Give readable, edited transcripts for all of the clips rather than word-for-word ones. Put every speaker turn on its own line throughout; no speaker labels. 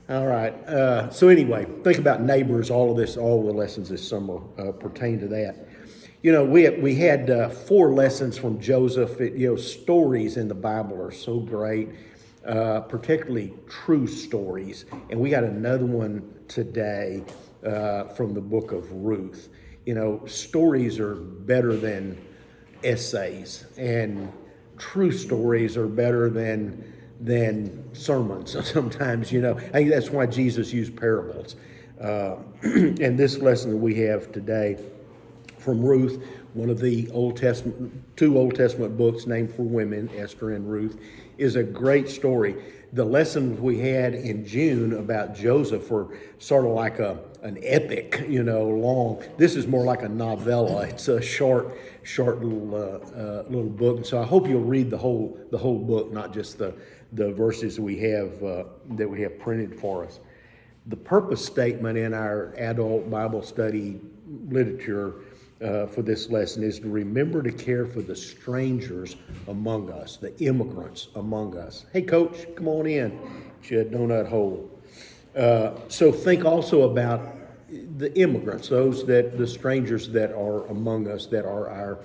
All right. So anyway, think about neighbors. All of this, all the lessons this summer pertain to that. You know, we had four lessons from Joseph. Stories in the Bible are so great, particularly true stories. And we got another one today from the book of Ruth. Stories are better than essays, and true stories are better than sermons. Sometimes, I think that's why Jesus used parables. And this lesson that we have today from Ruth, one of the two Old Testament books named for women, Esther and Ruth, is a great story. The lessons we had in June about Joseph were sort of like an epic, long. This is more like a novella. It's a short little book. And so I hope you'll read the whole book, not just the verses we have that we have printed for us. The purpose statement in our adult Bible study literature for this lesson is to remember to care for the strangers among us, the immigrants among us. Hey, Coach, come on in. Shed donut hole. So think also about the immigrants, the strangers that are among us, that are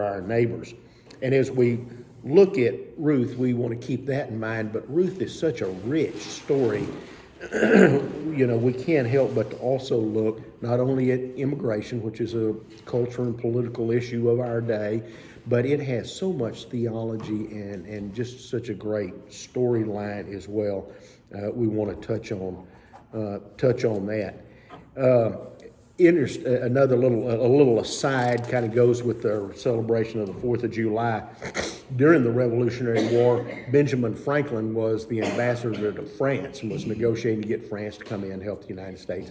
our neighbors. And as we look at Ruth, we want to keep that in mind. But Ruth is such a rich story. We can't help but to also look not only at immigration, which is a cultural and political issue of our day, but it has so much theology and just such a great storyline as well. We want to touch on that. Another little aside kind of goes with the celebration of the 4th of July. During the Revolutionary War, Benjamin Franklin was the ambassador to France and was negotiating to get France to come in and help the United States.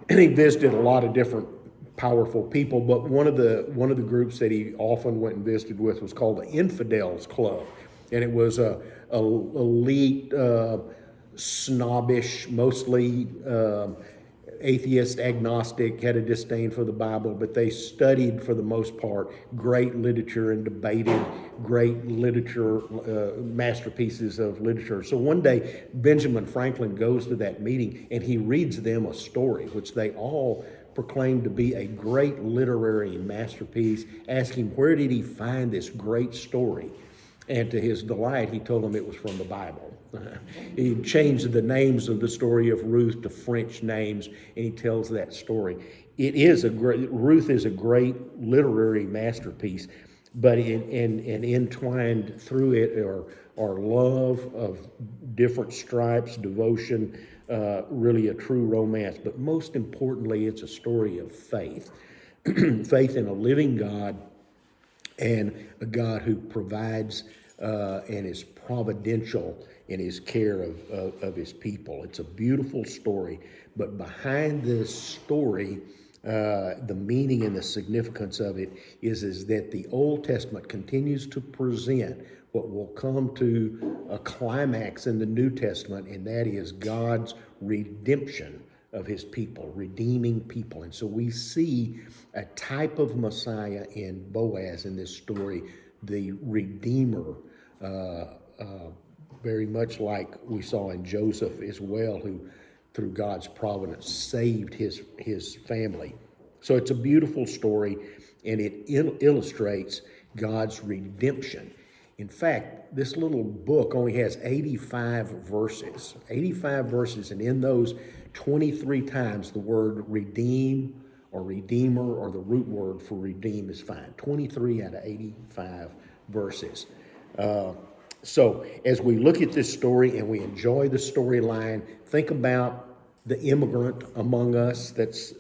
And he visited a lot of different powerful people, but one of the groups that he often went and visited with was called the Infidels Club, and it was a elite, snobbish, mostly atheist, agnostic, had a disdain for the Bible, but they studied, for the most part, great literature and debated great literature, masterpieces of literature. So one day, Benjamin Franklin goes to that meeting and he reads them a story, which they all proclaimed to be a great literary masterpiece, asking where did he find this great story. And to his delight, he told them it was from the Bible. He changed the names of the story of Ruth to French names, and he tells that story. Ruth is a great literary masterpiece, but entwined through it are love of different stripes, devotion, really a true romance. But most importantly, it's a story of faith. Faith in a living God, and a God who provides and is providential in his care of his people. It's a beautiful story, but behind this story, the meaning and the significance of it is that the Old Testament continues to present what will come to a climax in the New Testament, and that is God's redemption of his people, redeeming people. And so we see a type of Messiah in Boaz in this story, the Redeemer, very much like we saw in Joseph as well, who through God's providence saved his family. So it's a beautiful story, and it illustrates God's redemption. In fact, this little book only has 85 verses, and in those 23 times the word redeem or redeemer or the root word for redeem is found. 23 out of 85 verses. So as we look at this story and we enjoy the storyline, think about the immigrant among us. That's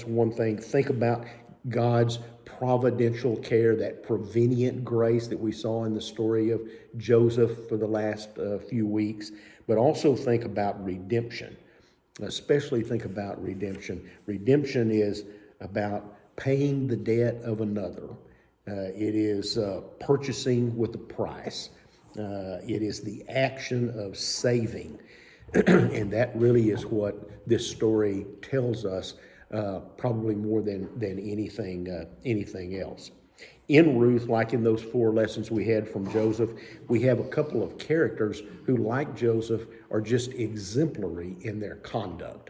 one thing. Think about God's providential care, that prevenient grace that we saw in the story of Joseph for the last few weeks. But also think about redemption. Especially think about redemption. Redemption is about paying the debt of another. It is purchasing with a price. It is the action of saving. And that really is what this story tells us, probably more than anything else. In Ruth, like in those 4 lessons we had from Joseph, we have a couple of characters who, like Joseph, are just exemplary in their conduct.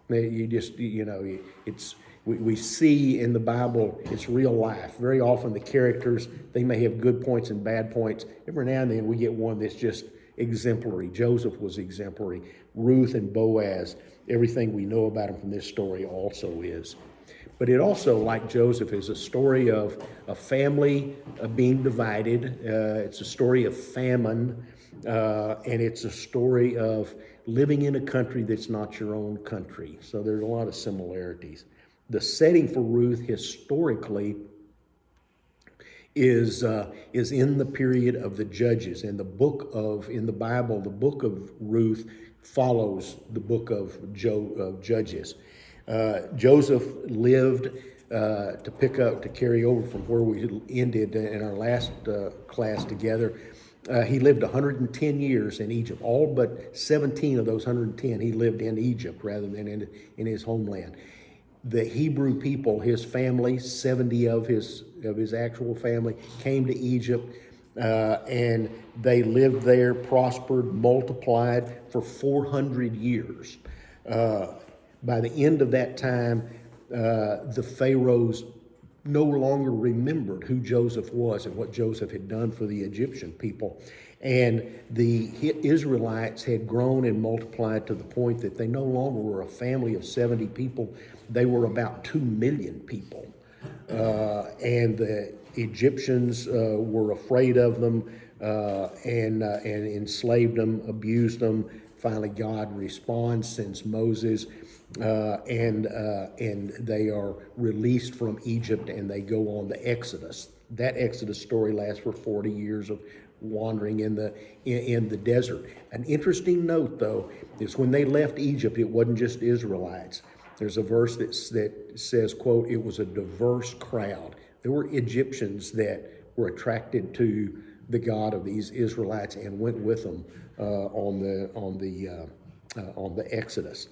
You just, it's we see in the Bible, it's real life. Very often the characters, they may have good points and bad points. Every now and then we get one that's just exemplary. Joseph was exemplary. Ruth and Boaz, everything we know about them from this story also is. But it also, like Joseph, is a story of a family being divided. It's a story of famine, and it's a story of living in a country that's not your own country. So there's a lot of similarities. The setting for Ruth historically is in the period of the Judges, and in the Bible, the book of Ruth follows the book of Judges. Joseph lived to carry over from where we ended in our last class together. He lived 110 years in Egypt. All but 17 of those 110 he lived in Egypt rather than in his homeland. The Hebrew people, his family, 70 of his actual family, came to Egypt, and they lived there, prospered, multiplied for 400 years. By the end of that time, the pharaohs no longer remembered who Joseph was and what Joseph had done for the Egyptian people. And the Israelites had grown and multiplied to the point that they no longer were a family of 70 people. They were about 2 million people. And the Egyptians were afraid of them and enslaved them, abused them. Finally, God responds, sends Moses, and they are released from Egypt, and they go on the Exodus. That Exodus story lasts for 40 years of wandering in the desert. An interesting note, though, is when they left Egypt, it wasn't just Israelites. There's a verse that says, quote, "It was a diverse crowd." There were Egyptians that were attracted to the God of these Israelites and went with them on the Exodus.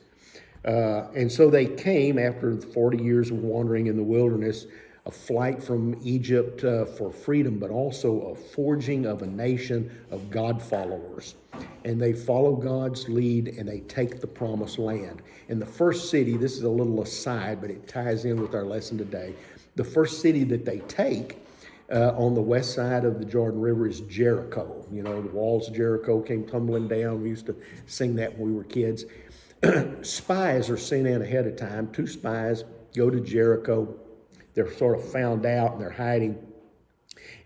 And so they came after 40 years of wandering in the wilderness, a flight from Egypt for freedom, but also a forging of a nation of God followers. And they follow God's lead and they take the promised land. And the first city, this is a little aside, but it ties in with our lesson today. The first city that they take on the west side of the Jordan River is Jericho. You know, the walls of Jericho came tumbling down. We used to sing that when we were kids. Spies are sent in ahead of time. 2 spies go to Jericho. They're sort of found out and they're hiding.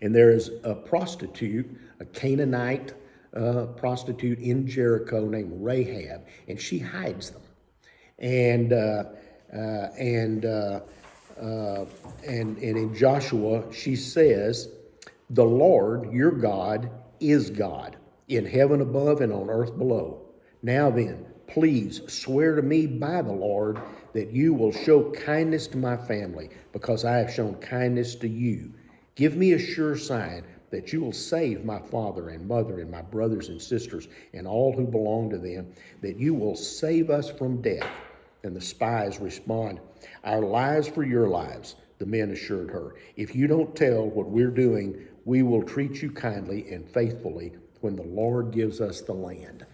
And there is a prostitute, a Canaanite prostitute in Jericho named Rahab, and she hides them. And in Joshua, she says, "The Lord, your God, is God, in heaven above and on earth below. Now then, please swear to me by the Lord that you will show kindness to my family, because I have shown kindness to you. Give me a sure sign that you will save my father and mother and my brothers and sisters and all who belong to them, that you will save us from death." And the spies respond, "Our lives for your lives," the men assured her. "If you don't tell what we're doing, we will treat you kindly and faithfully when the Lord gives us the land."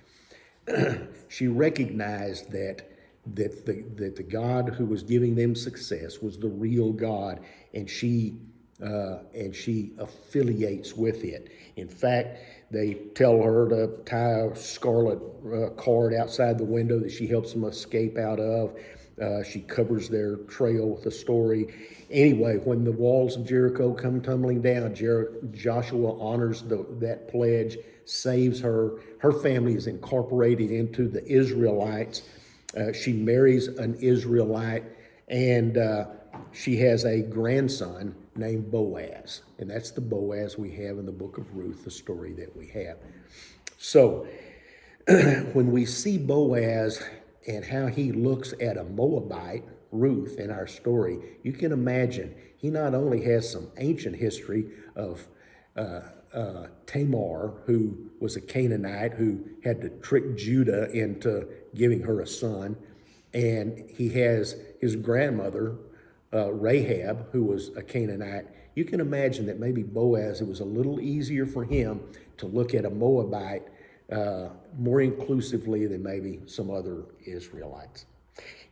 She recognized that the God who was giving them success was the real God, and she affiliates with it. In fact, they tell her to tie a scarlet cord outside the window that she helps them escape out of. She covers their trail with a story. Anyway, when the walls of Jericho come tumbling down, Joshua honors that pledge, saves her. Her family is incorporated into the Israelites. She marries an Israelite, and she has a grandson named Boaz. And that's the Boaz we have in the book of Ruth, the story that we have. So when we see Boaz and how he looks at a Moabite, Ruth, in our story, you can imagine he not only has some ancient history of Tamar, who was a Canaanite who had to trick Judah into giving her a son, and he has his grandmother, Rahab, who was a Canaanite. you can imagine that maybe Boaz, it was a little easier for him to look at a Moabite more inclusively than maybe some other Israelites.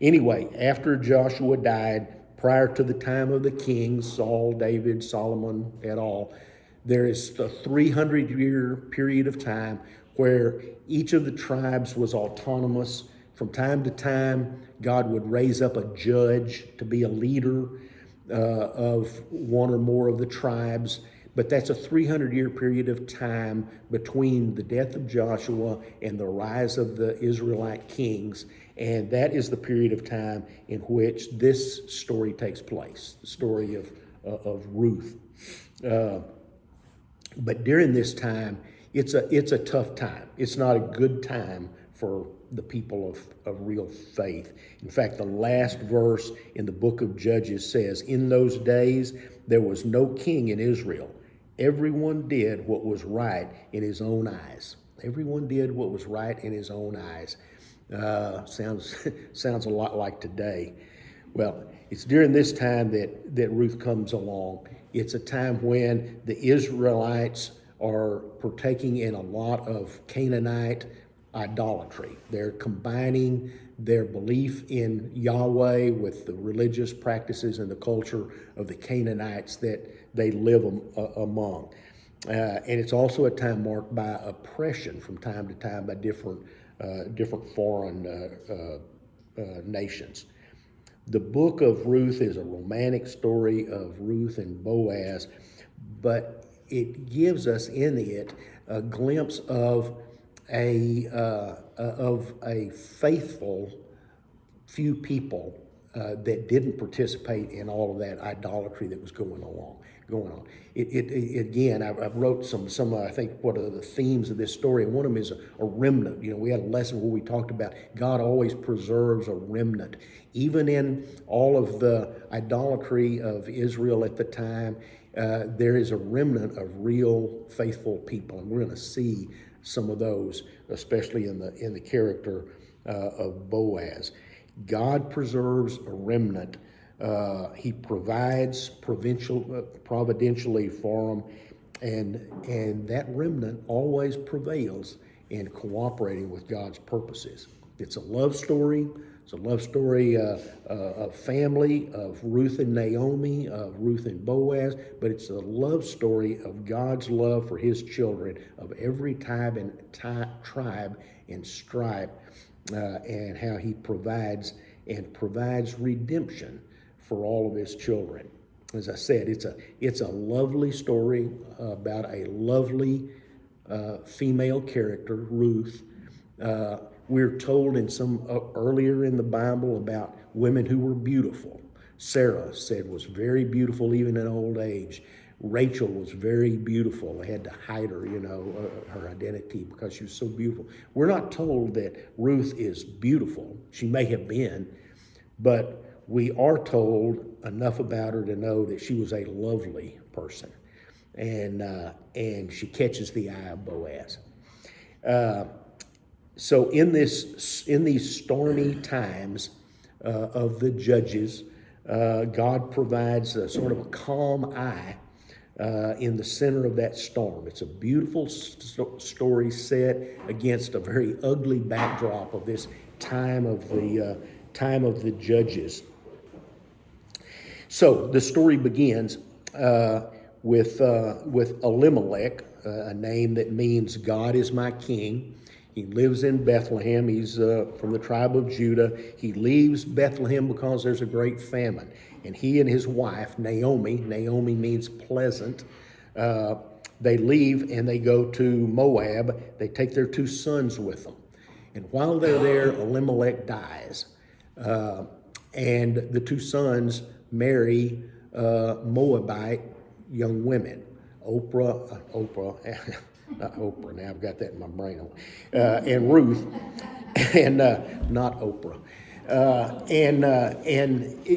Anyway, after Joshua died, prior to the time of the kings, Saul, David, Solomon, et al., there is a 300-year period of time where each of the tribes was autonomous. From time to time, God would raise up a judge to be a leader of one or more of the tribes. But that's a 300-year period of time between the death of Joshua and the rise of the Israelite kings. And that is the period of time in which this story takes place, the story of Ruth. But during this time, it's a tough time. It's not a good time for the people of real faith. In fact, the last verse in the book of Judges says, "In those days there was no king in Israel. Everyone did what was right in his own eyes." Everyone did what was right in his own eyes. Sounds a lot like today. Well, it's during this time that Ruth comes along. It's a time when the Israelites are partaking in a lot of Canaanite idolatry. They're combining their belief in Yahweh with the religious practices and the culture of the Canaanites that they live among. And it's also a time marked by oppression from time to time by different foreign nations. The book of Ruth is a romantic story of Ruth and Boaz, but it gives us in it a glimpse of a faithful few people that didn't participate in all of that idolatry that was going on. Again, I wrote some I think what are the themes of this story, and one of them is a remnant. We had a lesson where we talked about God always preserves a remnant. Even in all of the idolatry of Israel at the time, there is a remnant of real faithful people, and we're going to see some of those, especially in the character of Boaz. God preserves a remnant. He provides providentially for them, and that remnant always prevails in cooperating with God's purposes. It's a love story. It's a love story of family, of Ruth and Naomi, of Ruth and Boaz, but it's a love story of God's love for his children of every tribe and stripe, and how he provides redemption for all of his children. As I said, it's a lovely story about a lovely female character, Ruth. We're told in some earlier in the Bible about women who were beautiful. Sarah said was very beautiful even in old age. Rachel was very beautiful. They had to hide her, her identity because she was so beautiful. We're not told that Ruth is beautiful. She may have been, but we are told enough about her to know that she was a lovely person, and she catches the eye of Boaz. So in these stormy times of the judges, God provides a sort of a calm eye in the center of that storm. It's a beautiful story set against a very ugly backdrop of this time of the judges. So the story begins with Elimelech, a name that means God is my king. He lives in Bethlehem. He's from the tribe of Judah. He leaves Bethlehem because there's a great famine. And he and his wife, Naomi means pleasant, they leave and they go to Moab. They take their 2 sons with them. And while they're there, Elimelech dies. And the 2 sons marry Moabite young women. Not Oprah, now I've got that in my brain, and Ruth, and not Oprah. And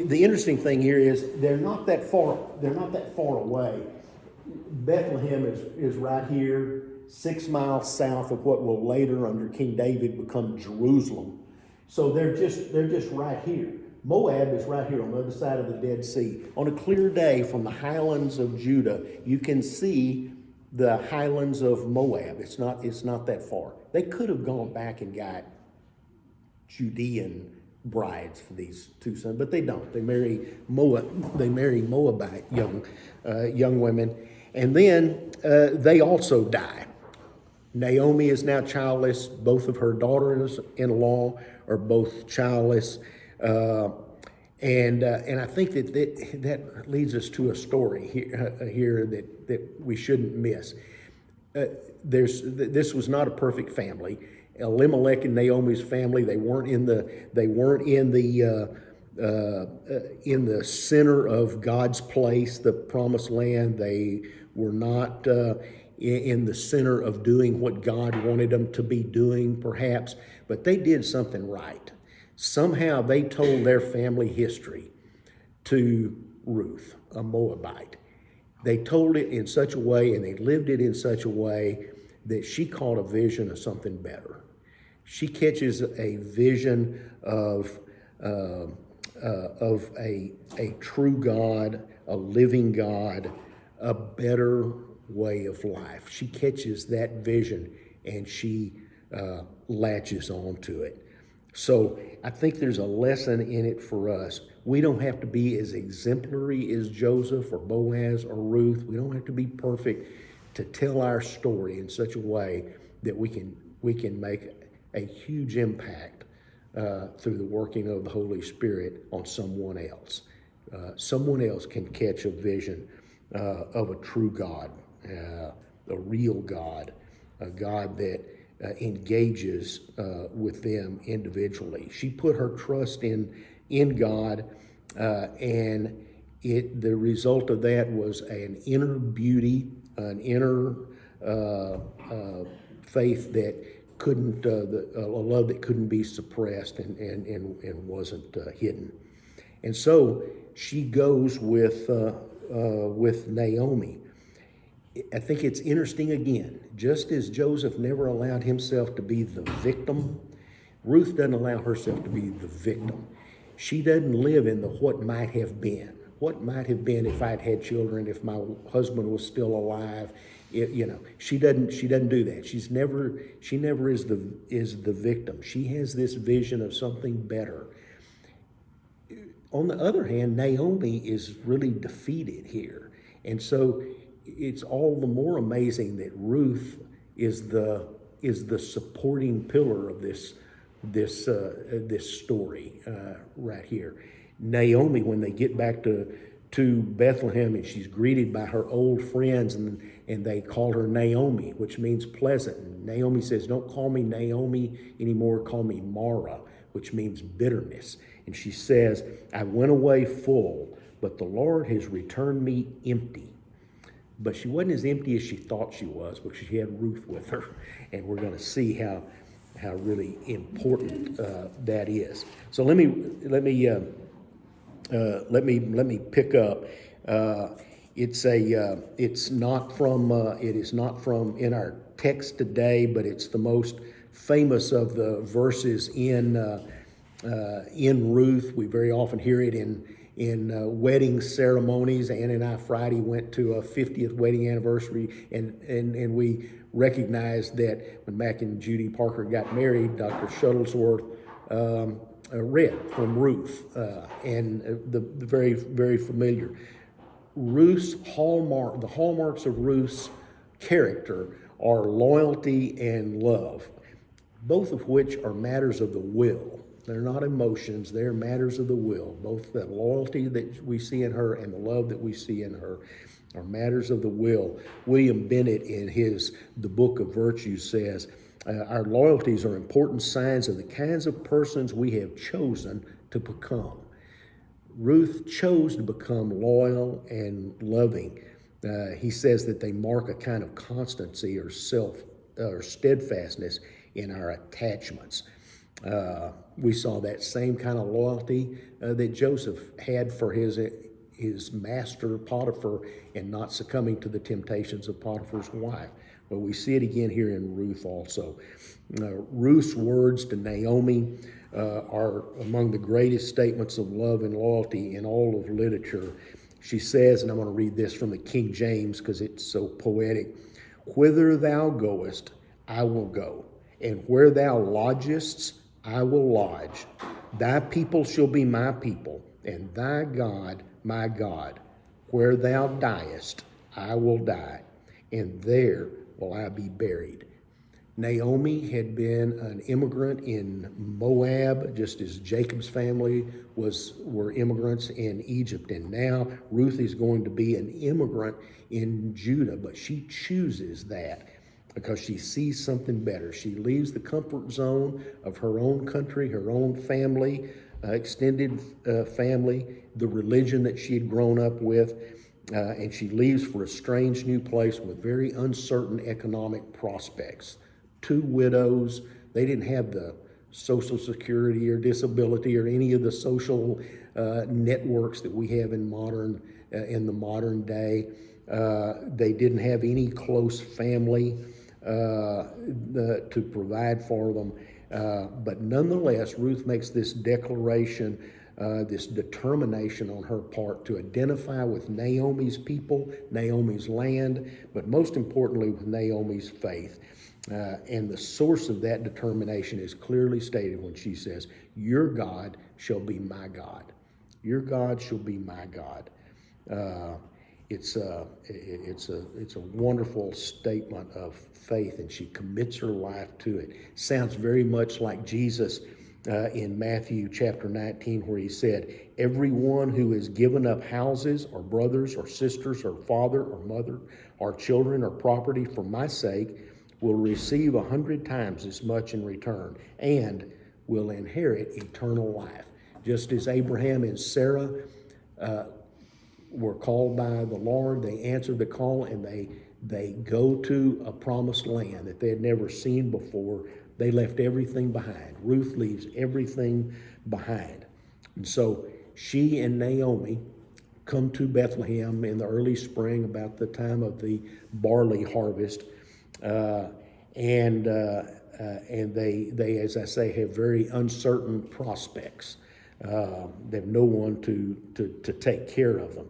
the interesting thing here is they're not that far away. Bethlehem is right here, 6 miles south of what will later under King David become Jerusalem. So they're just right here. Moab is right here on the other side of the Dead Sea. On a clear day from the highlands of Judah, you can see the highlands of Moab. It's not that far. They could have gone back and got Judean brides for these two sons, but they don't. They marry Moabite young women, and then they also die. Naomi is now childless. Both of her daughters-in-law are both childless. And I think that leads us to a story here that we shouldn't miss. This was not a perfect family. Elimelech and Naomi's family, they weren't in the center of God's place, the promised land. They were not in the center of doing what God wanted them to be doing, perhaps, but they did something right. Somehow they told their family history to Ruth, a Moabite. They told it in such a way, and they lived it in such a way that she caught a vision of something better. She catches a vision of a true God, a living God, a better way of life. She catches that vision and she latches onto it. So I think there's a lesson in it for us. We don't have to be as exemplary as Joseph or Boaz or Ruth. We don't have to be perfect to tell our story in such a way that we can make a huge impact through the working of the Holy Spirit on someone else. Someone else can catch a vision of a true God, a real God, a God that engages with them individually. She put her trust in God, and the result of that was an inner beauty, an inner faith that couldn't, a love that couldn't be suppressed and wasn't hidden. And so she goes with Naomi. I think it's interesting again, just as Joseph never allowed himself to be the victim, Ruth doesn't allow herself to be the victim. She doesn't live in the what might have been. What might have been if I'd had children, if my husband was still alive. She doesn't do that. She never is the victim. She has this vision of something better. On the other hand, Naomi is really defeated here. And so it's all the more amazing that Ruth is the supporting pillar of this story right here. Naomi, when they get back to Bethlehem, and she's greeted by her old friends, and they call her Naomi, which means pleasant. And Naomi says, "Don't call me Naomi anymore, call me Mara," which means bitterness. And she says, "I went away full, but the Lord has returned me empty." But she wasn't as empty as she thought she was, because she had Ruth with her, and we're going to see how really important that is. So let me pick up. It is not from in our text today, but it's the most famous of the verses in Ruth. We very often hear it in wedding ceremonies. Ann and I Friday went to a 50th wedding anniversary, and we recognized that when Mac and Judy Parker got married, Dr. Shuttlesworth read from Ruth, and the very, very familiar. Ruth's hallmark, the hallmarks of Ruth's character are loyalty and love, both of which are matters of the will. They're not emotions, they're matters of the will. Both the loyalty that we see in her and the love that we see in her are matters of the will. William Bennett, in The Book of Virtues, says, our loyalties are important signs of the kinds of persons we have chosen to become. Ruth chose to become loyal and loving. He says that they mark a kind of constancy or steadfastness in our attachments. We saw that same kind of loyalty that Joseph had for his master Potiphar, and not succumbing to the temptations of Potiphar's wife. But we see it again here in Ruth also. Ruth's words to Naomi are among the greatest statements of love and loyalty in all of literature. She says, and I'm going to read this from the King James because it's so poetic, "Whither thou goest, I will go, and where thou lodgest, I will lodge. Thy people shall be my people, and thy God my God. Where thou diest, I will die, and there will I be buried." Naomi had been an immigrant in Moab, just as Jacob's family were immigrants in Egypt. And now Ruth is going to be an immigrant in Judah, but she chooses that because she sees something better. She leaves the comfort zone of her own country, her own family, extended family, the religion that she had grown up with, and she leaves for a strange new place with very uncertain economic prospects. Two widows. They didn't have the Social Security or disability or any of the social networks that we have in the modern day. They didn't have any close family to provide for them. But nonetheless, Ruth makes this declaration, this determination on her part to identify with Naomi's people, Naomi's land, but most importantly with Naomi's faith. And the source of that determination is clearly stated when she says, "Your God shall be my God. Your God shall be my God." It's a wonderful statement of faith, and she commits her life to it. Sounds very much like Jesus in Matthew chapter 19, where he said, "Everyone who has given up houses or brothers or sisters or father or mother or children or property for my sake will receive 100 times as much in return and will inherit eternal life." Just as Abraham and Sarah were called by the Lord, they answered the call, and they go to a promised land that they had never seen before. They left everything behind. Ruth leaves everything behind. And so she and Naomi come to Bethlehem in the early spring, about the time of the barley harvest. And they, as I say, have very uncertain prospects. They have no one to take care of them.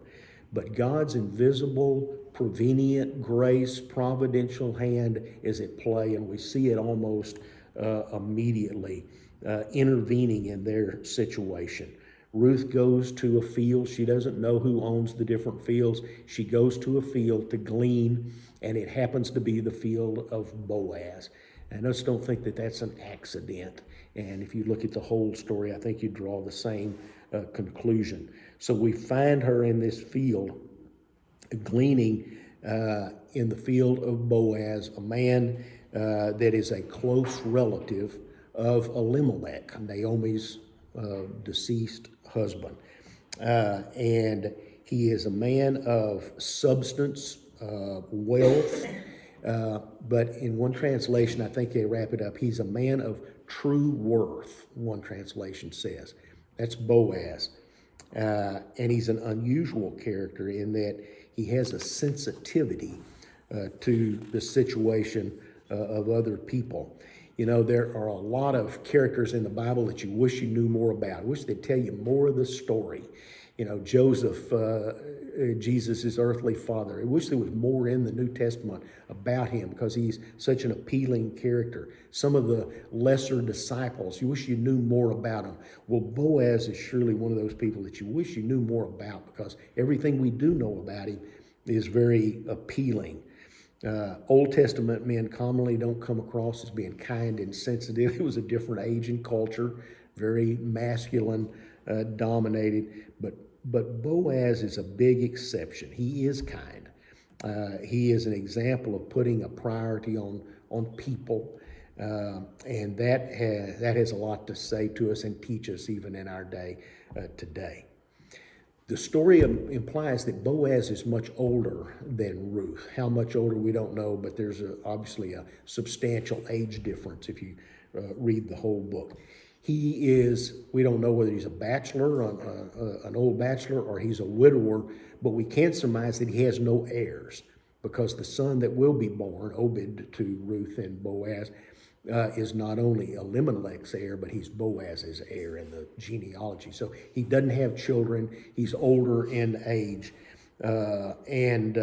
But God's invisible, prevenient grace, providential hand is at play, and we see it almost immediately intervening in their situation. Ruth goes to a field. She doesn't know who owns the different fields. She goes to a field to glean, and it happens to be the field of Boaz. And I just don't think that that's an accident. And if you look at the whole story, I think you draw the same conclusion. So we find her in this field, gleaning in the field of Boaz, a man that is a close relative of Elimelech, Naomi's deceased husband. And he is a man of substance, wealth, but in one translation, I think they wrap it up, he's a man of true worth, one translation says. That's Boaz. And he's an unusual character in that he has a sensitivity to the situation of other people. You know, there are a lot of characters in the Bible that you wish you knew more about. I wish they'd tell you more of the story. You know, Joseph, Jesus' earthly father. I wish there was more in the New Testament about him because he's such an appealing character. Some of the lesser disciples, you wish you knew more about them. Well, Boaz is surely one of those people that you wish you knew more about because everything we do know about him is very appealing. Old Testament men commonly don't come across as being kind and sensitive. It was a different age and culture, very masculine dominated, but Boaz is a big exception. He is kind. He is an example of putting a priority on people, and that has a lot to say to us and teach us even in our day today. The story implies that Boaz is much older than Ruth. How much older, we don't know, but there's obviously a substantial age difference if you read the whole book. He is, we don't know whether he's a bachelor, an old bachelor, or he's a widower, but we can surmise that he has no heirs. because the son that will be born, Obed to Ruth and Boaz, is not only Elimelech's heir, but he's Boaz's heir in the genealogy. So he doesn't have children. He's older in age, and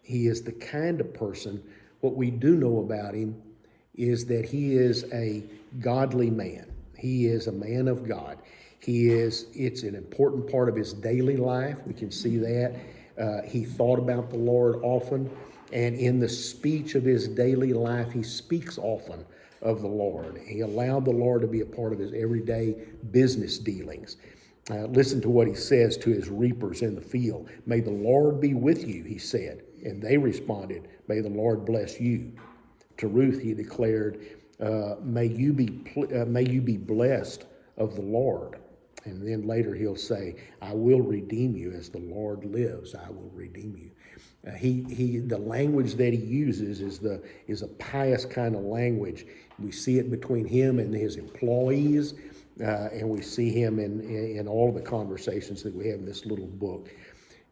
he is the kind of person. What we do know about him is that he is a godly man. He is a man of God. It's an important part of his daily life. We can see that. He thought about the Lord often, and in the speech of his daily life, he speaks often of the Lord. He allowed the Lord to be a part of his everyday business dealings. Listen to what he says to his reapers in the field. "May the Lord be with you," he said. And they responded, "May the Lord bless you." To Ruth, he declared, may you be blessed of the Lord." And then later he'll say, "I will redeem you as the Lord lives. I will redeem you." The language that he uses is a pious kind of language. We see it between him and his employees, and we see him in all the conversations that we have in this little book.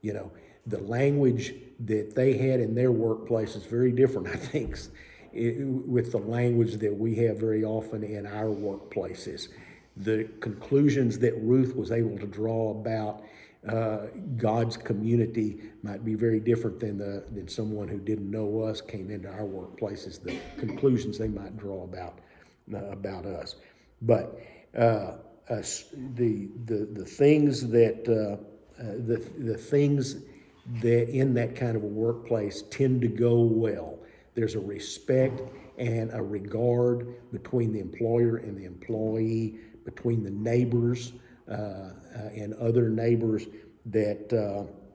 You know, the language that they had in their workplace is very different, I think, with the language that we have very often in our workplaces. The conclusions that Ruth was able to draw about God's community might be very different than someone who didn't know us came into our workplaces. The conclusions they might draw about us, but the things that the things that in that kind of a workplace tend to go well. There's a respect and a regard between the employer and the employee, between the neighbors and other neighbors that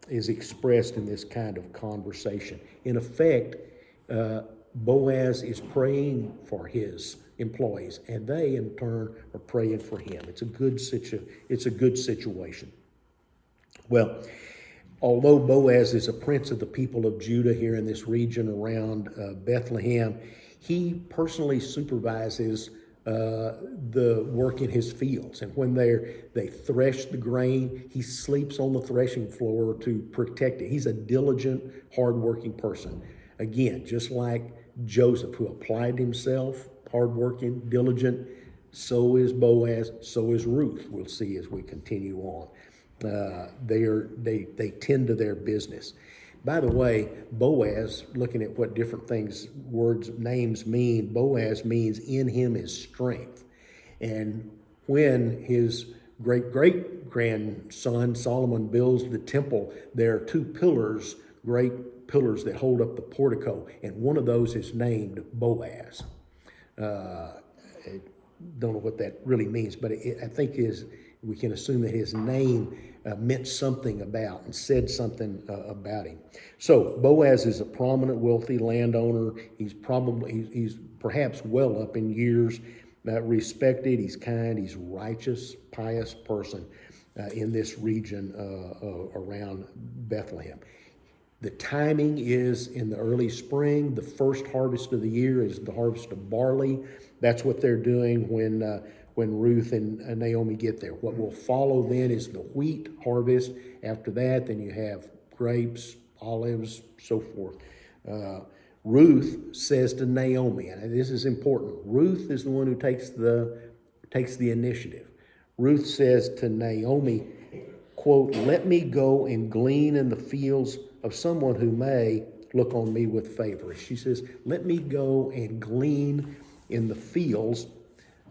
is expressed in this kind of conversation. In effect, Boaz is praying for his employees, and they in turn are praying for him. It's a good situation. Well, although Boaz is a prince of the people of Judah here in this region around Bethlehem, he personally supervises the work in his fields. And when they thresh the grain, he sleeps on the threshing floor to protect it. He's a diligent, hardworking person. Again, just like Joseph, who applied himself, hardworking, diligent, so is Boaz, so is Ruth, we'll see as we continue on. They tend to their business. By the way, Boaz, looking at what different things, words, names mean, Boaz means in him is strength. And when his great-great-grandson Solomon builds the temple, there are two pillars, great pillars that hold up the portico, and one of those is named Boaz. I don't know what that really means, but I think we can assume that his name meant something about and said something about him. So Boaz is a prominent, wealthy landowner. He's perhaps well up in years, respected. He's kind. He's righteous, pious person in this region around Bethlehem. The timing is in the early spring. The first harvest of the year is the harvest of barley. That's what they're doing when Ruth and Naomi get there. What will follow then is the wheat harvest. After that, then you have grapes, olives, so forth. Ruth says to Naomi, and this is important, Ruth is the one who takes the initiative. Ruth says to Naomi, quote, "Let me go and glean in the fields of someone who may look on me with favor." She says, let me go and glean in the fields,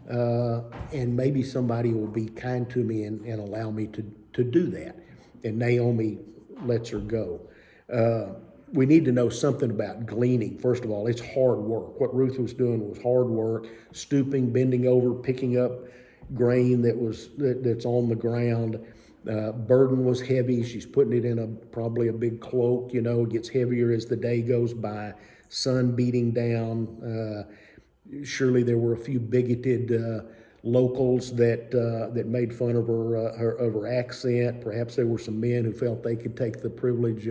and maybe somebody will be kind to me and allow me to do that. And Naomi lets her go. We need to know something about gleaning. First of all, it's hard work. What Ruth was doing was hard work, stooping, bending over, picking up grain that's on the ground. Burden was heavy. She's putting it in probably a big cloak. It gets heavier as the day goes by. Sun beating down. Surely there were a few bigoted locals that made fun of her accent. Perhaps there were some men who felt they could take the privilege,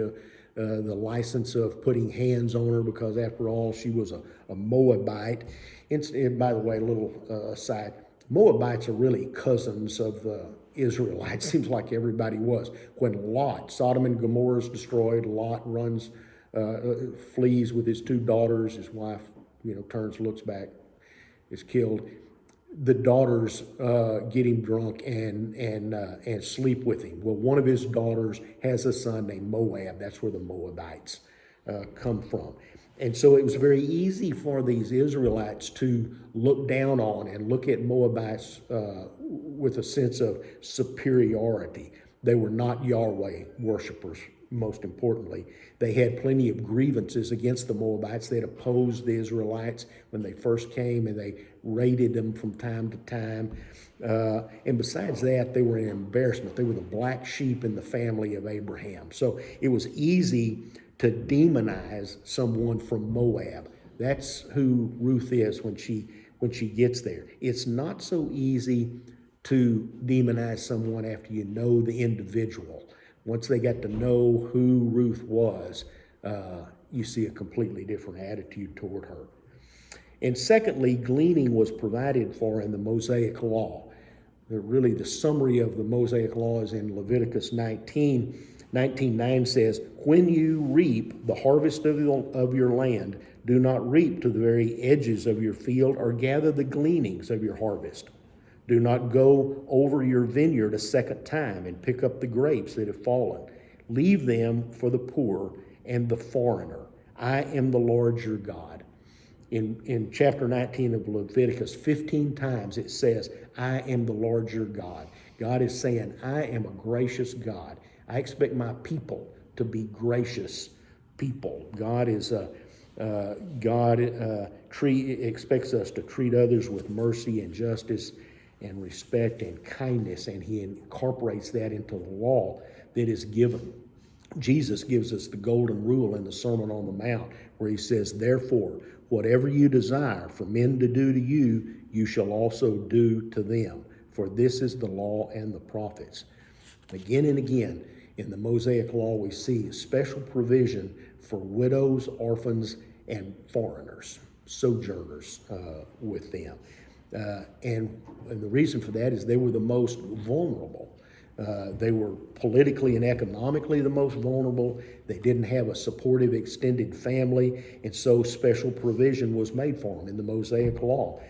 the license of putting hands on her because, after all, she was a Moabite. And by the way, a little aside, Moabites are really cousins of the Israelites. Seems like everybody was. When Sodom and Gomorrah is destroyed, Lot flees with his two daughters. His wife, turns, looks back, is killed. The daughters get him drunk and sleep with him. Well, one of his daughters has a son named Moab. That's where the Moabites come from. And so it was very easy for these Israelites to look down on and look at Moabites with a sense of superiority. They were not Yahweh worshipers, most importantly. They had plenty of grievances against the Moabites. They had opposed the Israelites when they first came, and they raided them from time to time. And besides that, they were an embarrassment. They were the black sheep in the family of Abraham. So it was easy to demonize someone from Moab. That's who Ruth is when she gets there. It's not so easy to demonize someone after you know the individual. Once they got to know who Ruth was, you see a completely different attitude toward her. And secondly, gleaning was provided for in the Mosaic Law. Really, the summary of the Mosaic Law is in Leviticus 19:9 says, when you reap the harvest of your land, do not reap to the very edges of your field or gather the gleanings of your harvest. Do not go over your vineyard a second time and pick up the grapes that have fallen. Leave them for the poor and the foreigner. I am the Lord your God. In chapter 19 of Leviticus, 15 times it says, I am the Lord your God. God is saying, I am a gracious God. I expect my people to be gracious people. God expects us to treat others with mercy and justice and respect and kindness, and he incorporates that into the law that is given. Jesus gives us the golden rule in the Sermon on the Mount, where he says, therefore, whatever you desire for men to do to you, you shall also do to them. For this is the law and the prophets. Again and again, in the Mosaic Law, we see special provision for widows, orphans, and foreigners, sojourners with them. And the reason for that is they were the most vulnerable. They were politically and economically the most vulnerable. They didn't have a supportive extended family, and so special provision was made for them in the Mosaic Law.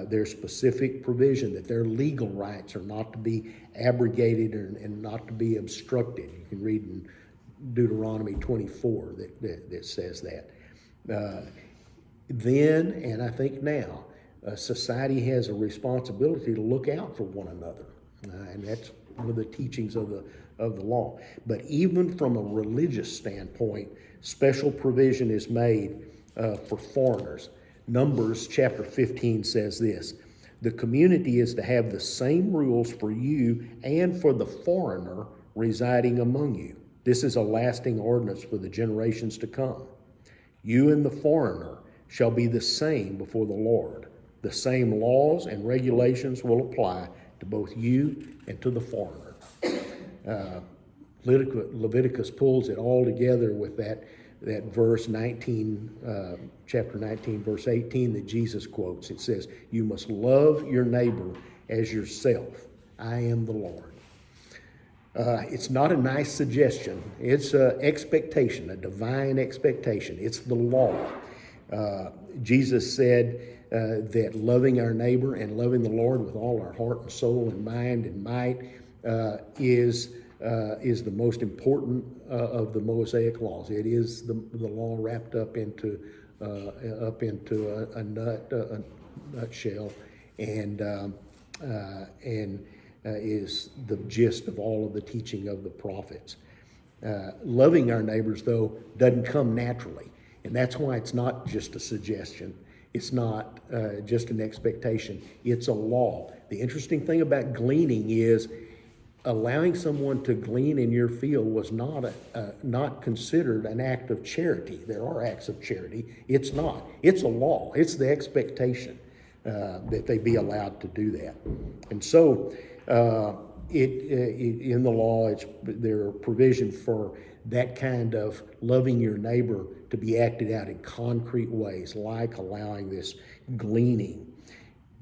There's specific provision that their legal rights are not to be abrogated and not to be obstructed. You can read in Deuteronomy 24 that says that. Then, and I think now, society has a responsibility to look out for one another, and that's one of the teachings of the law. But even from a religious standpoint, special provision is made for foreigners. Numbers chapter 15 says this: the community is to have the same rules for you and for the foreigner residing among you. This is a lasting ordinance for the generations to come. You and the foreigner shall be the same before the Lord. The same laws and regulations will apply to both you and to the foreigner. Leviticus pulls it all together with that verse 19, chapter 19, verse 18 that Jesus quotes. It says, you must love your neighbor as yourself. I am the Lord. It's not a nice suggestion. It's an expectation, a divine expectation. It's the law. Jesus said that loving our neighbor and loving the Lord with all our heart and soul and mind and might is the most important of the Mosaic laws. It is the law wrapped up into a nutshell, and is the gist of all of the teaching of the prophets. Loving our neighbors, though, doesn't come naturally, and that's why it's not just a suggestion. It's not just an expectation. It's a law. The interesting thing about gleaning is allowing someone to glean in your field was not considered an act of charity. There are acts of charity. It's not. It's a law. It's the expectation that they be allowed to do that. And so in the law, there are provision for that kind of loving your neighbor to be acted out in concrete ways, like allowing this gleaning.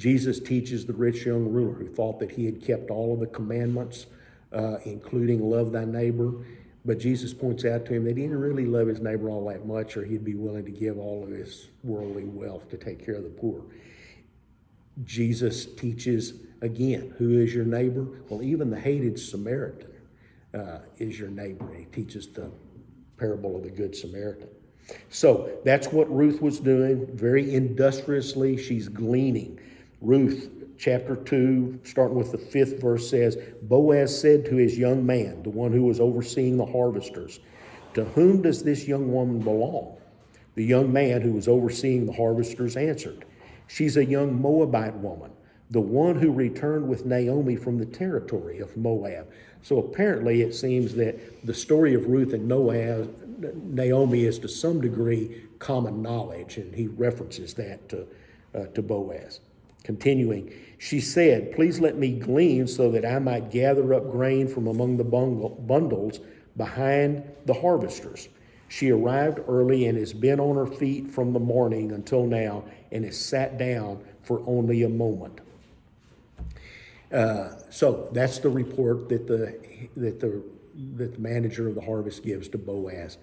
Jesus teaches the rich young ruler who thought that he had kept all of the commandments, including love thy neighbor. But Jesus points out to him that he didn't really love his neighbor all that much, or he'd be willing to give all of his worldly wealth to take care of the poor. Jesus teaches again, who is your neighbor? Well, even the hated Samaritan is your neighbor. He teaches the parable of the Good Samaritan. So that's what Ruth was doing. Very industriously, she's gleaning. Ruth chapter 2, starting with the 5th verse, says, Boaz said to his young man, the one who was overseeing the harvesters, to whom does this young woman belong? The young man who was overseeing the harvesters answered, she's a young Moabite woman, the one who returned with Naomi from the territory of Moab. So apparently it seems that the story of Ruth and Naomi is to some degree common knowledge, and he references that to Boaz. Continuing, she said, please let me glean so that I might gather up grain from among the bundles behind the harvesters. She arrived early and has been on her feet from the morning until now and has sat down for only a moment. So that's the report that the manager of the harvest gives to Boaz.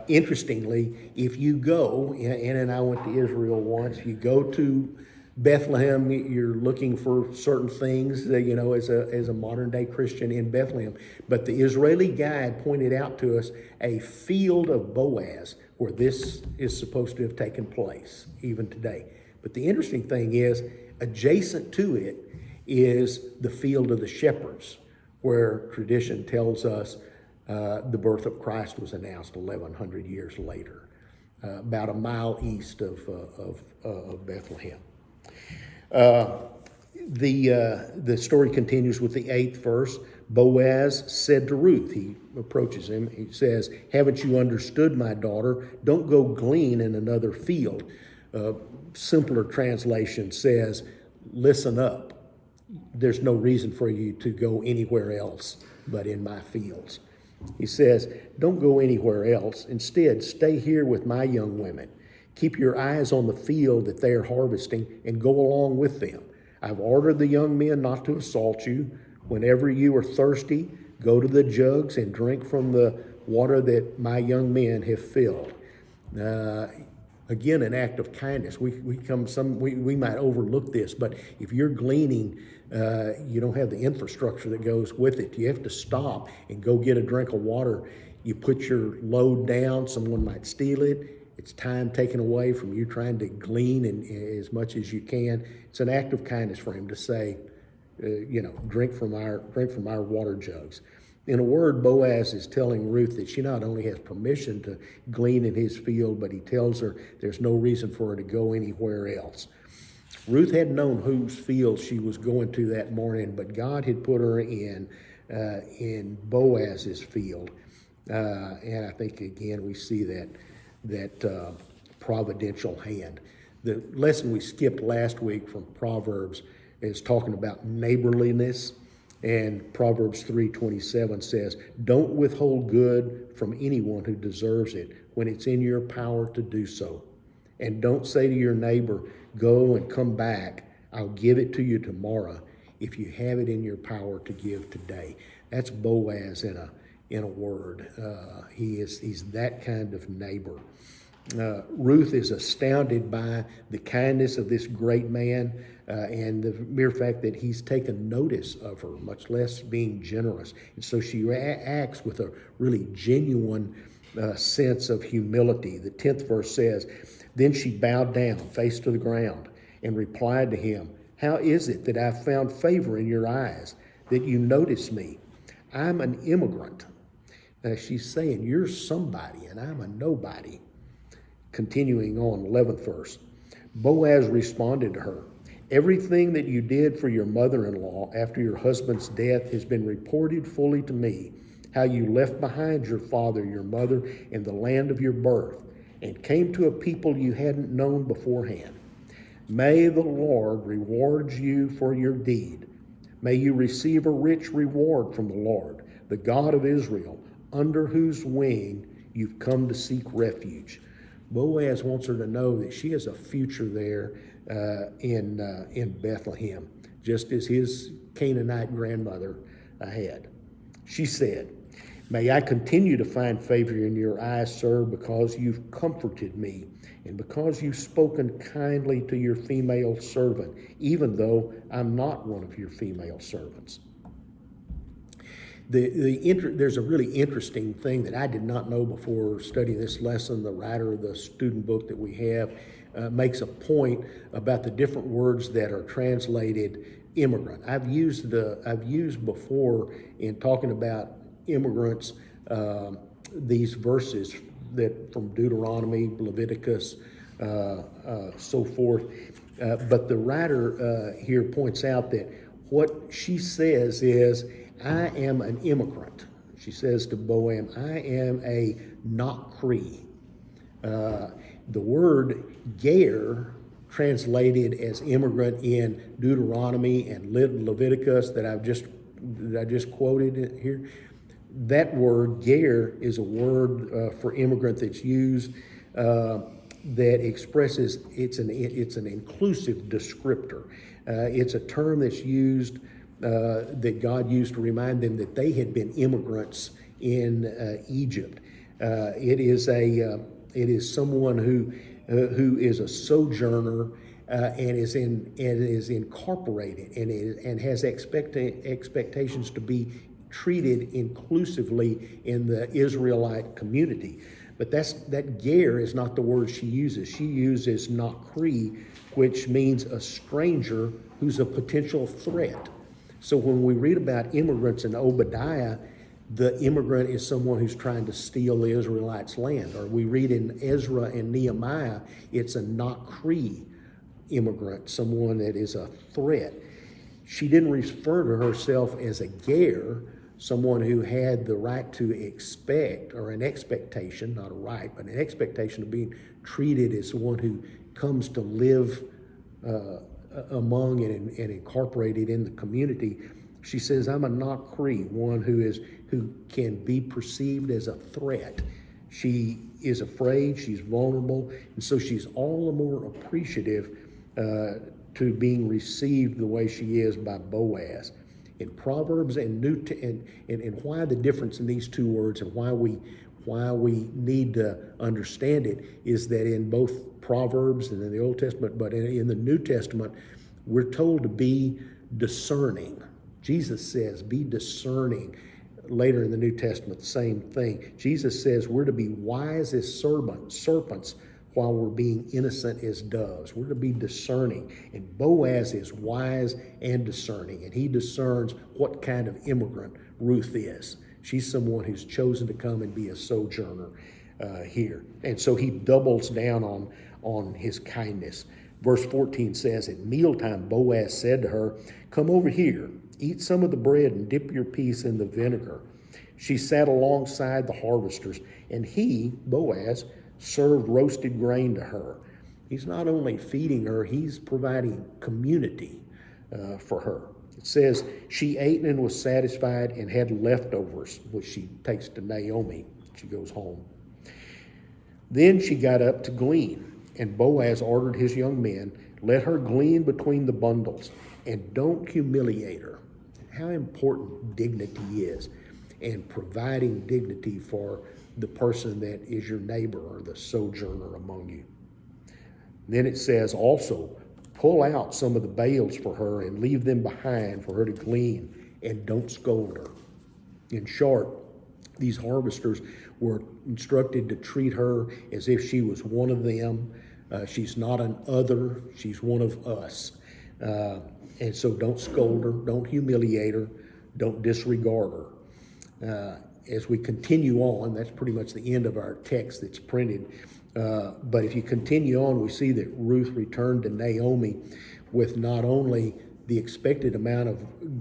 Interestingly, if you go, Anna and I went to Israel once, you go to Bethlehem, you're looking for certain things, as a modern day Christian in Bethlehem. But the Israeli guide pointed out to us a field of Boaz where this is supposed to have taken place, even today. But the interesting thing is, adjacent to it is the field of the shepherds, where tradition tells us the birth of Christ was announced 1,100 years later, about a mile east of Bethlehem. The story continues with the 8th verse. Boaz said to Ruth, he approaches him, he says, haven't you understood, my daughter? Don't go glean in another field. Simpler translation says, listen up. There's no reason for you to go anywhere else but in my fields. He says, don't go anywhere else. Instead, stay here with my young women. Keep your eyes on the field that they are harvesting and go along with them. I've ordered the young men not to assault you. Whenever you are thirsty, go to the jugs and drink from the water that my young men have filled. Again, an act of kindness. We might overlook this, but if you're gleaning, you don't have the infrastructure that goes with it. You have to stop and go get a drink of water. You put your load down, someone might steal it. It's time taken away from you trying to glean as much as you can. It's an act of kindness for him to say, drink from our water jugs. In a word, Boaz is telling Ruth that she not only has permission to glean in his field, but he tells her there's no reason for her to go anywhere else. Ruth had known whose field she was going to that morning, but God had put her in Boaz's field. And I think, again, we see that providential hand. The lesson we skipped last week from Proverbs is talking about neighborliness. And Proverbs 3:27 says, don't withhold good from anyone who deserves it when it's in your power to do so. And don't say to your neighbor, go and come back, I'll give it to you tomorrow, if you have it in your power to give today. That's Boaz in a word. He's that kind of neighbor. Ruth is astounded by the kindness of this great man and the mere fact that he's taken notice of her, much less being generous. And so she acts with a really genuine sense of humility. The 10th verse says, then she bowed down, face to the ground, and replied to him, how is it that I've found favor in your eyes, that you notice me? I'm an immigrant. She's saying, you're somebody, and I'm a nobody. Continuing on, 11th verse, Boaz responded to her, everything that you did for your mother-in-law after your husband's death has been reported fully to me, how you left behind your father, your mother, and the land of your birth, and came to a people you hadn't known beforehand. May the Lord reward you for your deed. May you receive a rich reward from the Lord, the God of Israel, under whose wing you've come to seek refuge. Boaz wants her to know that she has a future there in Bethlehem, just as his Canaanite grandmother had. She said, "May I continue to find favor in your eyes, sir, because you've comforted me, and because you've spoken kindly to your female servant, even though I'm not one of your female servants." There's a really interesting thing that I did not know before studying this lesson. The writer of the student book that we have makes a point about the different words that are translated immigrant. I've used before in talking about immigrants these verses that from Deuteronomy, Leviticus, so forth. But the writer here points out that what she says is, "I am an immigrant." She says to Boam, "I am a Nakri." The word ger, translated as immigrant in Deuteronomy and Leviticus that I just quoted here, that word ger is a word for immigrant that's used that expresses it's an inclusive descriptor. It's a term that's used that God used to remind them that they had been immigrants in Egypt. It is someone who is a sojourner and is incorporated and has expectations to be treated inclusively in the Israelite community. But that ger is not the word she uses. She uses nakri, which means a stranger who's a potential threat. So when we read about immigrants in Obadiah, the immigrant is someone who's trying to steal the Israelites' land. Or we read in Ezra and Nehemiah, it's a nakri immigrant, someone that is a threat. She didn't refer to herself as a ger, someone who had the right to expect, or an expectation, not a right, but an expectation of being treated as one who comes to live among and incorporated in the community. She says, "I'm a nakri," one who can be perceived as a threat. She is afraid, she's vulnerable, and so she's all the more appreciative to being received the way she is by Boaz. In Proverbs and why the difference in these two words and why we need to understand it is that in both Proverbs and in the Old Testament, but in the New Testament, we're told to be discerning. Jesus says, be discerning. Later in the New Testament, the same thing. Jesus says we're to be wise as serpents while we're being innocent as doves. We're to be discerning. And Boaz is wise and discerning, and he discerns what kind of immigrant Ruth is. She's someone who's chosen to come and be a sojourner here. And so he doubles down on his kindness. Verse 14 says, "At mealtime, Boaz said to her, 'Come over here, eat some of the bread and dip your piece in the vinegar.' She sat alongside the harvesters, and he, Boaz, served roasted grain to her." He's not only feeding her, he's providing community for her. It says, "She ate and was satisfied and had leftovers," which she takes to Naomi. She goes home. Then she got up to glean, and Boaz ordered his young men, "Let her glean between the bundles, and don't humiliate her." How important dignity is, and providing dignity for the person that is your neighbor or the sojourner among you. Then it says also, "Pull out some of the bales for her and leave them behind for her to glean, and don't scold her." In short, these harvesters were instructed to treat her as if she was one of them. She's not an other, she's one of us. And so don't scold her, don't humiliate her, don't disregard her. As we continue on, that's pretty much the end of our text that's printed. But if you continue on, we see that Ruth returned to Naomi with not only the expected amount of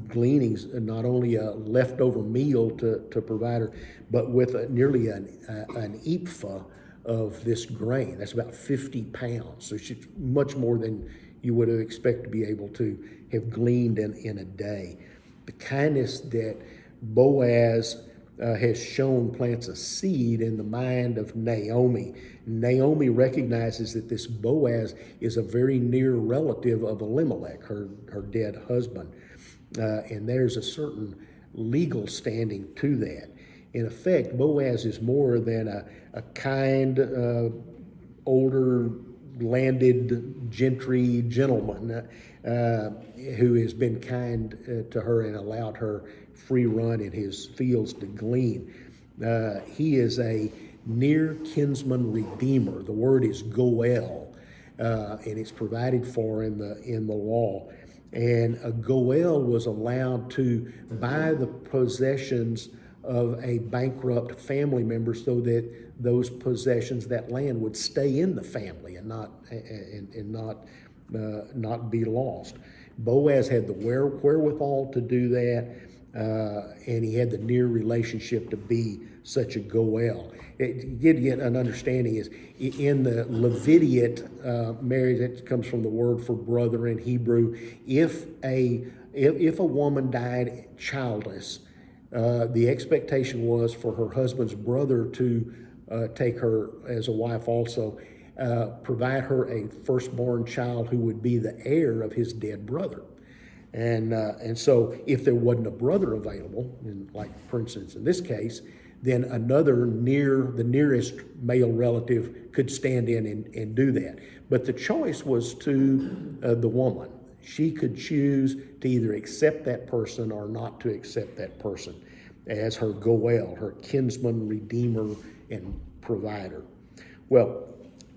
gleanings, not only a leftover meal to provide her, but with nearly an ephah of this grain. That's about 50 pounds. So she's much more than you would have expected to be able to have gleaned in a day. The kindness that Boaz has shown plants a seed in the mind of Naomi. Naomi recognizes that this Boaz is a very near relative of Elimelech, her dead husband. And there's a certain legal standing to that. In effect, Boaz is more than a kind, older, landed gentry gentleman who has been kind to her and allowed her free run in his fields to glean. He is a near kinsman redeemer. The word is goel, and it's provided for in the law. And a goel was allowed to buy the possessions of a bankrupt family member so that those possessions, that land, would stay in the family and not be lost. Boaz had the wherewithal to do that, and he had the near relationship to be such a goel. To get an understanding is in the Leviticate marriage, that comes from the word for brother in Hebrew. If a woman died childless, the expectation was for her husband's brother to take her as a wife also, provide her a firstborn child who would be the heir of his dead brother. And so if there wasn't a brother available, like for instance in this case, then another the nearest male relative could stand in and do that. But the choice was to the woman. She could choose to either accept that person or not to accept that person as her goel, her kinsman, redeemer, and provider. Well,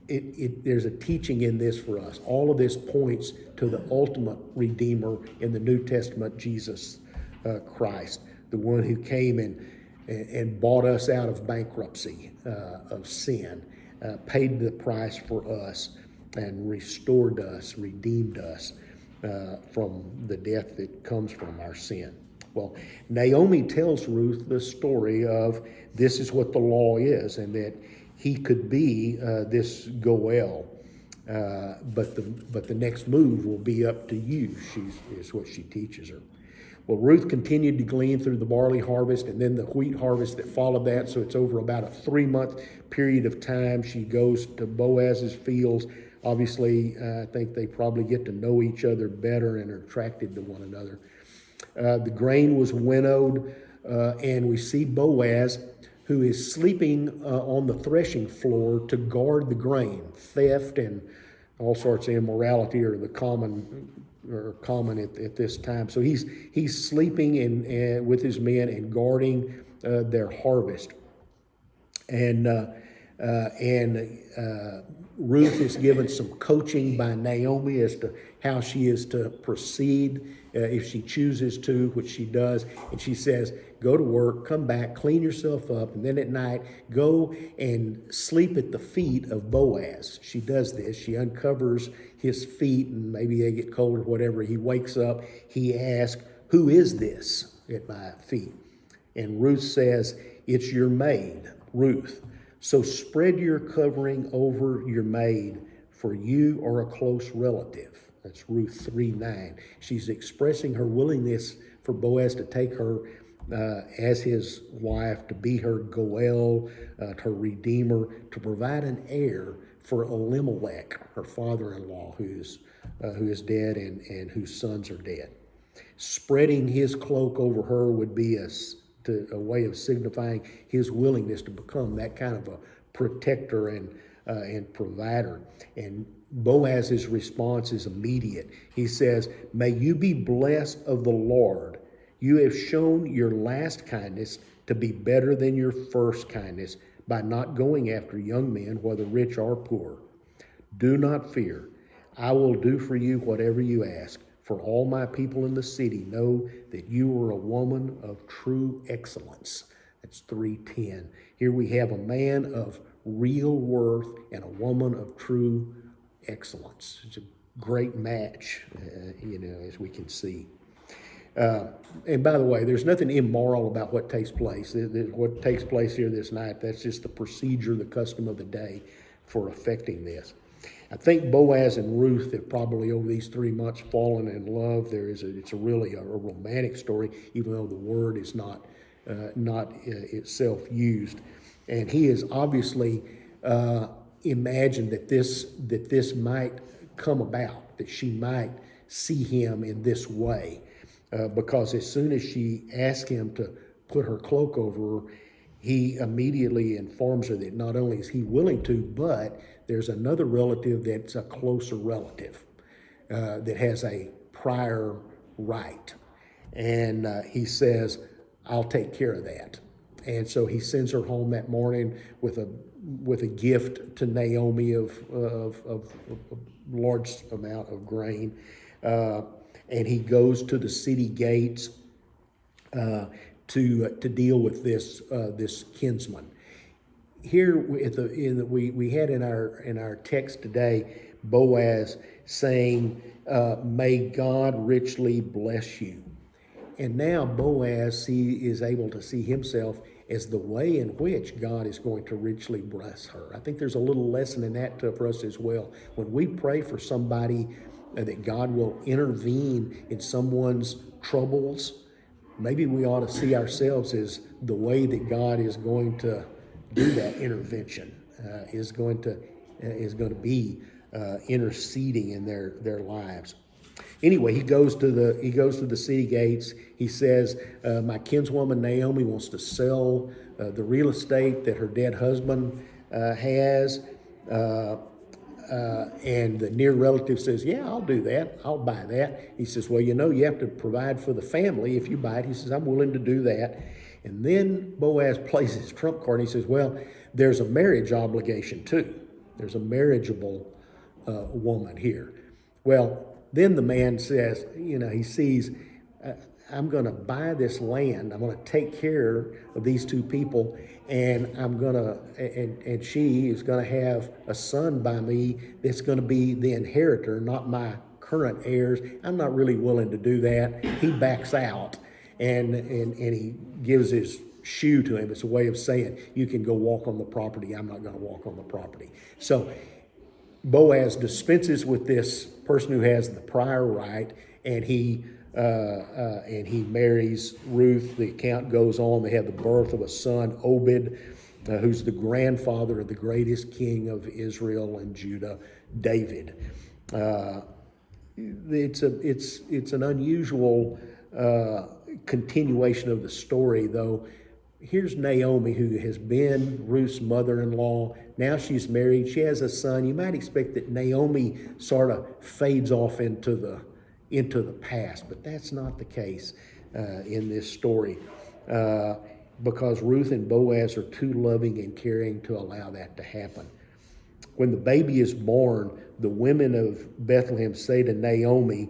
there's a teaching in this for us. All of this points to the ultimate redeemer in the New Testament, Jesus Christ, the one who came and bought us out of bankruptcy, of sin, paid the price for us, and restored us, redeemed us from the death that comes from our sin. Well, Naomi tells Ruth the story of this is what the law is, and that he could be this goel, but the next move will be up to you. Is what she teaches her. Well, Ruth continued to glean through the barley harvest and then the wheat harvest that followed that. So it's over about a 3-month period of time. She goes to Boaz's fields. Obviously, I think they probably get to know each other better and are attracted to one another. The grain was winnowed, and we see Boaz, who is sleeping on the threshing floor to guard the grain. Theft and all sorts of immorality are common at this time. So he's sleeping with his men and guarding their harvest. And Ruth is given some coaching by Naomi as to how she is to proceed if she chooses to, which she does. And she says, go to work, come back, clean yourself up, and then at night go and sleep at the feet of Boaz. She does this. She uncovers his feet, and maybe they get cold or whatever. He wakes up. He asks, who is this at my feet? And Ruth says, it's your maid, Ruth. So spread your covering over your maid, for you are a close relative. That's Ruth 3:9. She's expressing her willingness for Boaz to take her as his wife, to be her goel, her redeemer, to provide an heir for Elimelech, her father-in-law, who is dead and whose sons are dead. Spreading his cloak over her would be a way of signifying his willingness to become that kind of a protector and provider. And Boaz's response is immediate. He says, may you be blessed of the Lord. You have shown your last kindness to be better than your first kindness by not going after young men, whether rich or poor. Do not fear. I will do for you whatever you ask. For all my people in the city know that you are a woman of true excellence. That's 3:10. Here we have a man of real worth and a woman of true excellence. It's a great match, as we can see. And by the way, there's nothing immoral about what takes place. What takes place here this night, that's just the procedure, the custom of the day for effecting this. I think Boaz and Ruth have probably over these 3 months fallen in love. It's really a romantic story, even though the word is not not itself used. And he has obviously imagined that this might come about, that she might see him in this way, because as soon as she asked him to put her cloak over her, he immediately informs her that not only is he willing to, but there's another relative that's a closer relative that has a prior right. And he says, I'll take care of that. And so he sends her home that morning with a gift to Naomi of a large amount of grain. And he goes to the city gates to deal with this kinsman. Here we had in our text today Boaz saying, "May God richly bless you." And now Boaz is able to see himself as the way in which God is going to richly bless her. I think there's a little lesson in that for us as well. When we pray for somebody that God will intervene in someone's troubles, maybe we ought to see ourselves as the way that God is going to do that intervention, is going to be interceding in their lives. Anyway, he goes to the city gates. He says, "My kinswoman Naomi wants to sell the real estate that her dead husband has." And the near relative says, "Yeah, I'll do that. I'll buy that." He says, "Well, you have to provide for the family if you buy it." He says, "I'm willing to do that." And then Boaz plays his trump card and he says, "Well, there's a marriage obligation too. There's a marriageable woman here." Well, then the man says, he sees, I'm going to buy this land. I'm going to take care of these two people, and and she is going to have a son by me that's going to be the inheritor, not my current heirs. I'm not really willing to do that. He backs out, and he gives his shoe to him. It's a way of saying, you can go walk on the property. I'm not going to walk on the property. So Boaz dispenses with this person who has the prior right, and he marries Ruth. The account goes on. They have the birth of a son, Obed, who's the grandfather of the greatest king of Israel and Judah, David. It's an unusual continuation of the story, though. Here's Naomi, who has been Ruth's mother-in-law. Now she's married. She has a son. You might expect that Naomi sort of fades off into the past, but that's not the case in this story, because Ruth and Boaz are too loving and caring to allow that to happen. When the baby is born, the women of Bethlehem say to Naomi,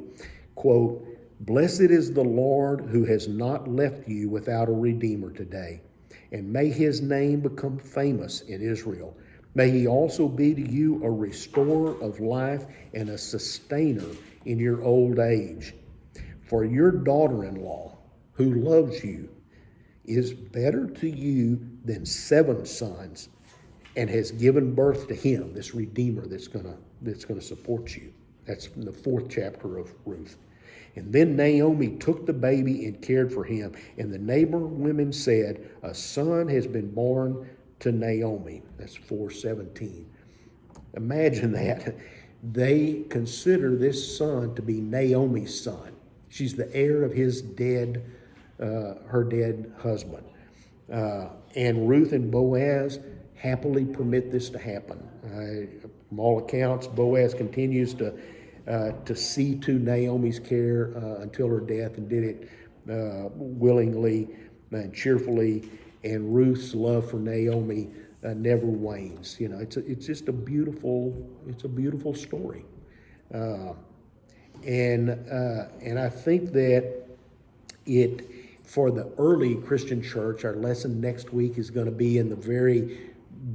quote, "Blessed is the Lord who has not left you without a redeemer today, and may his name become famous in Israel. May he also be to you a restorer of life and a sustainer in your old age. For your daughter-in-law, who loves you, is better to you than 7 sons, and has given birth to him," this redeemer that's gonna support you. That's in the 4th chapter of Ruth. "And then Naomi took the baby and cared for him. And the neighbor women said, 'A son has been born to Naomi.'" That's 4:17. Imagine that. They consider this son to be Naomi's son. She's the heir of her dead husband. And Ruth and Boaz happily permit this to happen. From all accounts, Boaz continues to see to Naomi's care until her death, and did it willingly and cheerfully. And Ruth's love for Naomi never wanes. It's just a beautiful story, and I think that for the early Christian church, our lesson next week is going to be in the very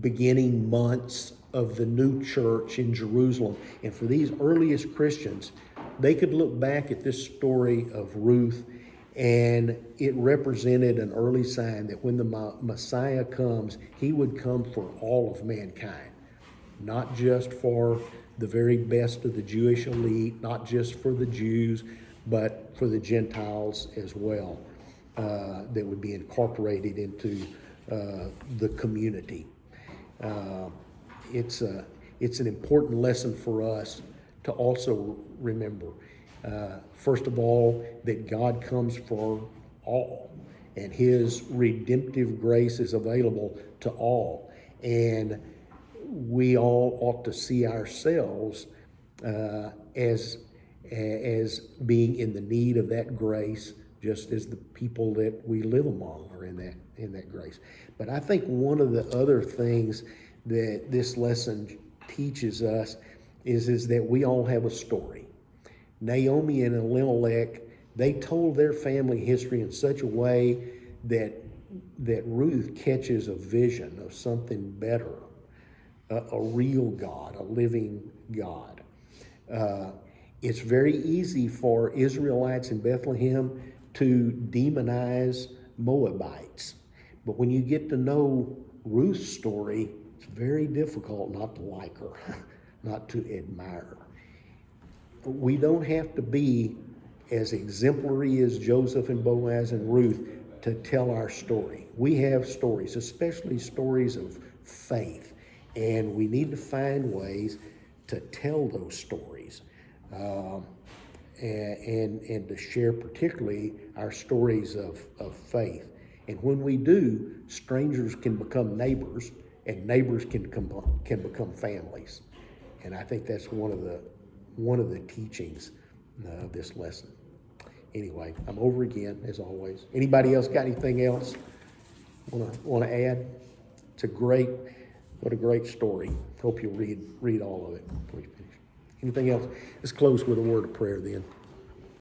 beginning months of the new church in Jerusalem. And for these earliest Christians, they could look back at this story of Ruth, and it represented an early sign that when the Messiah comes, he would come for all of mankind, not just for the very best of the Jewish elite, not just for the Jews, but for the Gentiles as well. that would be incorporated into the community. It's an important lesson for us to also remember. First of all, that God comes for all, and His redemptive grace is available to all. And we all ought to see ourselves as being in the need of that grace, just as the people that we live among are in that grace. But I think one of the other things that this lesson teaches us is that we all have a story. Naomi and Elimelech, they told their family history in such a way that Ruth catches a vision of something better, a real God, a living God. It's very easy for Israelites in Bethlehem to demonize Moabites. But when you get to know Ruth's story, it's very difficult not to like her, not to admire her. We don't have to be as exemplary as Joseph and Boaz and Ruth to tell our story. We have stories, especially stories of faith, and we need to find ways to tell those stories and to share particularly our stories of faith. And when we do, strangers can become neighbors, and neighbors can become families. And I think that's one of the teachings of this lesson. Anyway, I'm over again, as always. Anybody else got anything else want to add? What a great story. Hope you'll read all of it before you finish. Anything else? Let's close with a word of prayer then.